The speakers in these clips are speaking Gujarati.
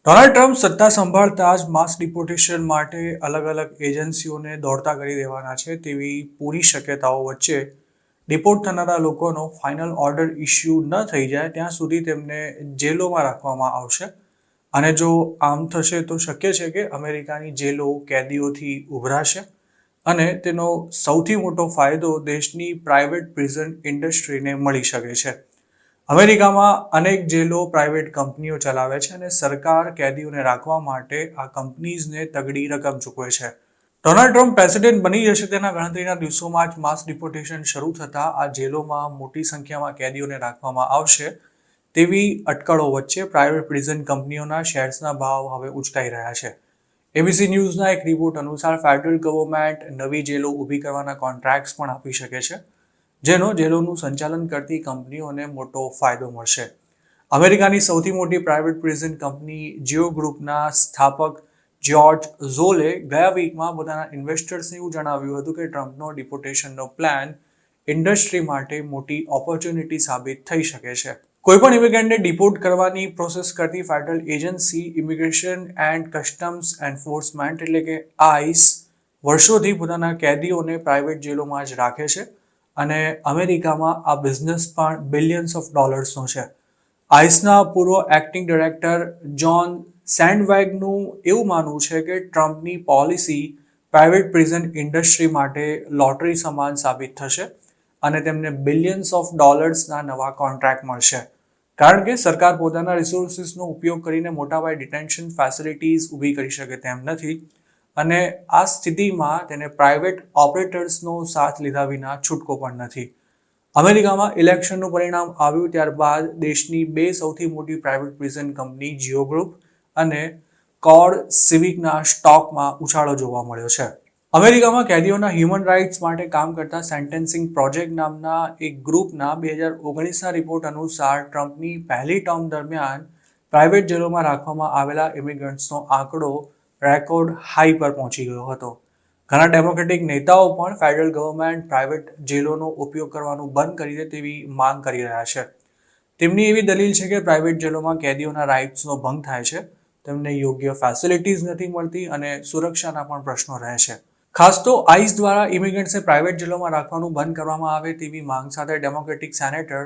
ડોનાલ્ડ ટ્રમ્પ સત્તા સંભાળતા જ માસ ડિપોર્ટેશન માટે અલગ અલગ એજન્સીઓને દોડતા કરી દેવાના છે તેવી પૂરી શક્યતાઓ વચ્ચે ડિપોર્ટ થનારા લોકોનો ફાઇનલ ઓર્ડર ઇસ્યુ ન થઈ જાય ત્યાં સુધી તેમને જેલોમાં રાખવામાં આવશે. અને જો આમ થશે તો શક્ય છે કે અમેરિકાની જેલો કેદીઓથી ઉભરાશે અને તેનો સૌથી મોટો ફાયદો દેશની પ્રાઇવેટ પ્રિઝન ઇન્ડસ્ટ્રીને મળી શકે છે. અમેરિકામાં અનેક જેલો પ્રાઇવેટ કંપનીઓ ચલાવે છે અને સરકાર કેદીઓને રાખવા માટે આ કંપનીઝને તગડી રકમ ચૂકવે છે. ડોનાલ્ડ ટ્રમ્પ પ્રેસિડેન્ટ બની જશે તેના ગણતરીના દિવસોમાં જ માસ ડિપોર્ટેશન શરૂ થતાં આ જેલોમાં મોટી સંખ્યામાં કેદીઓને રાખવામાં આવશે તેવી અટકળો વચ્ચે પ્રાઇવેટ પ્રિઝન કંપનીઓના શેર્સના ભાવ હવે ઉચકાઈ રહ્યા છે. એબીસી ન્યૂઝના એક રિપોર્ટ અનુસાર ફેડરલ ગવર્મેન્ટ નવી જેલો ઊભી કરવાના કોન્ટ્રાક્ટ્સ પણ આપી શકે છે, જેનો જેલોનું સંચાલન કરતી કંપનીઓને મોટો ફાયદો મળશે. અમેરિકાની સૌથી મોટી પ્રાઇવેટ પ્રિઝન કંપની જીઓ ગ્રુપના સ્થાપક જ્યોર્જ ઝોલે ગયા વીકમાં પોતાના ઇન્વેસ્ટર્સને એવું જણાવ્યું હતું કે ટ્રમ્પનો ડિપોર્ટેશનનો પ્લાન ઇન્ડસ્ટ્રી માટે મોટી ઓપોર્ચ્યુનિટી સાબિત થઈ શકે છે. કોઈપણ ઇમિગ્રન્ટને ડિપોર્ટ કરવાની પ્રોસેસ કરતી federal agency immigration and customs enforcement એટલે કે આઈસ વર્ષોથી પોતાના કેદીઓને પ્રાઇવેટ જેલોમાં જ રાખે છે અને અમેરિકામાં આ બિઝનેસ પણ બિલિયન્સ ઓફ ડોલર્સનો છે. આઈસના પૂર્વ એક્ટિંગ ડાયરેક્ટર જ્હોન સેન્ડવેગનું એવું માનવું છે કે ટ્રમ્પની પોલિસી પ્રાઇવેટ પ્રિઝન ઇન્ડસ્ટ્રી માટે લોટરી સમાન સાબિત થશે અને તેમને બિલિયન્સ ઓફ ડોલર્સના નવા કોન્ટ્રાક્ટ મળશે, કારણ કે સરકાર પોતાના રિસોર્સિસનો ઉપયોગ કરીને મોટાપાયે ડિટેન્શન ફેસિલિટીઝ ઊભી કરી શકે તેમ નથી અને આ સ્થિતિમાં તેને પ્રાઇવેટ ઓપરેટર્સનો સાથ લીધા વિના છૂટકો પણ નથી. અમેરિકામાં ઇલેક્શનનું પરિણામ આવ્યું ત્યારબાદ દેશની બે સૌથી મોટી private prison company Jio group અને કોડ સિવિકના સ્ટોકમાં ઉછાળો જોવા મળ્યો છે. અમેરિકામાં કેદીઓના હ્યુમન રાઇટ્સ માટે કામ કરતા સેન્ટેન્સિંગ પ્રોજેક્ટ નામના એક ગ્રુપના 2019ના રિપોર્ટ અનુસાર ટ્રમ્પની પહેલી ટર્મ દરમિયાન પ્રાઇવેટ જેલોમાં રાખવામાં આવેલા ઇમિગ્રન્ટ્સનો આંકડો રેકોર્ડ હાઈ પર પહોંચી ગયો હતો. ઘણા ડેમોક્રેટિક નેતાઓ પણ ફેડરલ ગવર્મેન્ટ પ્રાઇવેટ જેલોનો ઉપયોગ કરવાનું બંધ કરી દે તેવી માંગ કરી રહ્યા છે. તેમની એવી દલીલ છે કે પ્રાઇવેટ જેલોમાં કેદીઓના રાઇટ્સનો ભંગ થાય છે, તેમને યોગ્ય ફેસિલિટીઝ નથી મળતી અને સુરક્ષાના પણ પ્રશ્નો રહે છે. ખાસ તો આઈસ દ્વારા ઇમિગ્રન્ટ્સને પ્રાઇવેટ જેલોમાં રાખવાનું બંધ કરવામાં આવે તેવી માંગ સાથે ડેમોક્રેટિક સેનેટર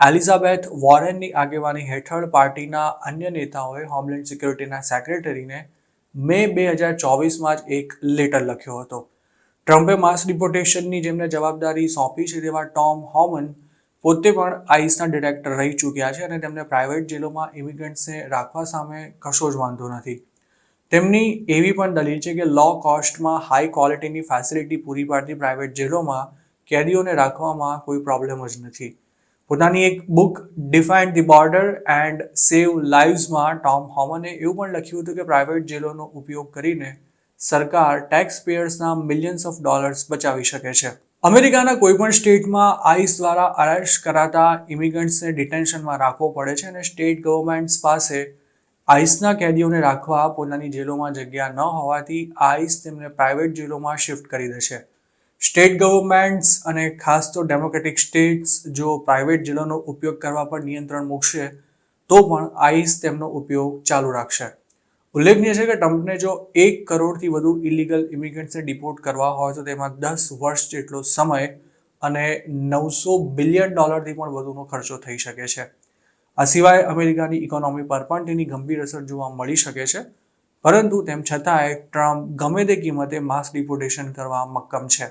એલિઝાબેથ વોરેનની આગેવાની હેઠળ પાર્ટીના અન્ય નેતાઓએ હોમલેન્ડ સિક્યોરિટીના સેક્રેટરીને મે 2024માં જ એક લેટર લખ્યો હતો. ટ્રમ્પે માસ ડિપોર્ટેશનની જેમને જવાબદારી સોંપી છે તેવા ટોમ હોમન પોતે પણ આઈસના ડિરેક્ટર રહી ચૂક્યા છે અને તેમને પ્રાઇવેટ જેલોમાં ઇમિગ્રન્ટ્સને રાખવા સામે કશો જ વાંધો નથી. તેમની એવી પણ દલીલ છે કે લો કોસ્ટમાં હાઈ ક્વોલિટીની ફેસિલિટી પૂરી પાડતી પ્રાઇવેટ જેલોમાં કેદીઓને રાખવામાં કોઈ પ્રોબ્લેમ જ નથી. પોતાની એક book defined the border and save લાઇવ્સમાં ટોમ હોમને એવું પણ લખ્યું હતું કે પ્રાઇવેટ જેલોનો ઉપયોગ કરીને સરકાર ટેક્સ પેયર્સના મિલિયન્સ ઓફ ડોલર્સ બચાવી શકે છે. અમેરિકાના કોઈપણ સ્ટેટમાં આઈસ દ્વારા અરેસ્ટ કરાતા ઇમિગ્રન્ટ્સને ડિટેન્શનમાં રાખવો પડે છે અને સ્ટેટ ગવર્મેન્ટ્સ પાસે આઈસના કેદીઓને રાખવા પોતાની જેલોમાં જગ્યા ન હોવાથી આઈસ તેમને પ્રાઇવેટ જેલોમાં શિફ્ટ કરી દે છે. સ્ટેટ ગવર્મેન્ટ્સ અને ખાસ તો ડેમોક્રેટિક સ્ટેટ્સ જો પ્રાઇવેટ જેલોનો ઉપયોગ કરવા પર નિયંત્રણ મૂકશે તો પણ આઈસ તેમનો ઉપયોગ ચાલુ રાખશે. ઉલ્લેખનીય છે કે ટ્રમ્પને જો 1 કરોડથી વધુ ઇલીગલ ઇમિગ્રન્ટ્સને ડિપોર્ટ કરવા હોય તો તેમાં 10 વર્ષ જેટલો સમય અને $900 બિલિયન પણ વધુનો ખર્ચો થઈ શકે છે. આ સિવાય અમેરિકાની ઇકોનોમી પર પણ તેની ગંભીર અસર જોવા મળી શકે છે, પરંતુ તેમ છતાંય ટ્રમ્પ ગમે તે કિંમતે માસ ડિપોર્ટેશન કરવા મક્કમ છે.